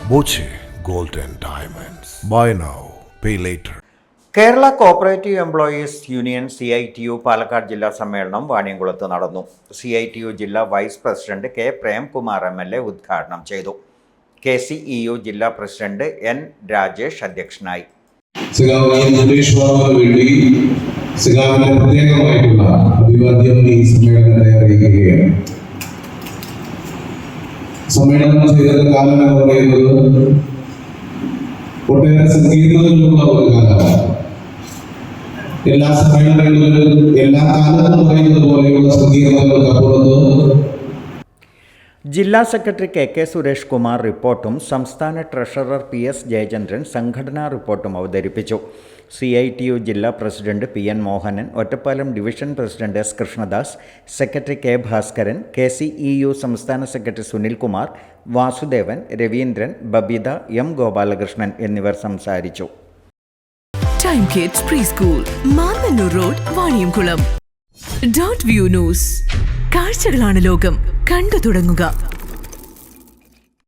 Boche Gold and Diamonds. Buy now, pay later. Kerala cooperative employees union CITU Palakkad ജില്ലാ സമ്മേളനം വാണിയംകുളത്ത് നടന്നു. CITU ജില്ലാ vice president K. Premkumar MLA ഉദ്ഘാടനം ചെയ്തു. KCEU ജില്ലാ പ്രസിഡന്റ് N. രാജേഷ് അധ്യക്ഷനായി. സമ്മേളനം ചെയ്ത കാലം എന്ന് പറയുന്നത് ഒട്ടേറെ സങ്കീർണതകളുള്ള ഒരു കാലമാണ്. എല്ലാ സമ്മേളനങ്ങളിലും എല്ലാ കാലത്തും പറയുന്നത് പോലെയുള്ള സങ്കീർണതകൾക്കപ്പുറത്ത് ജില്ലാ സെക്രട്ടറി KK സുരേഷ് കുമാർ റിപ്പോർട്ടും സംസ്ഥാന ട്രഷറർ PS ജയചന്ദ്രൻ സംഘടനാ റിപ്പോർട്ടും അവതരിപ്പിച്ചു. CITU ജില്ലാ president PN Mohanan, Ottapalam division president S. Krishnadas, secretary K. Bhaskaran, KCEU സംസ്ഥാന സെക്രട്ടറി സുനിൽകുമാർ, വാസുദേവൻ, രവീന്ദ്രൻ, ബബിത, M. ഗോപാലകൃഷ്ണൻ എന്നിവർ സംസാരിച്ചു. Time kids pre school, Mannannur road, Vaniyamkulam. .view news. കാഴ്ചകളാണ് ലോകം, കണ്ടു തുടങ്ങുക.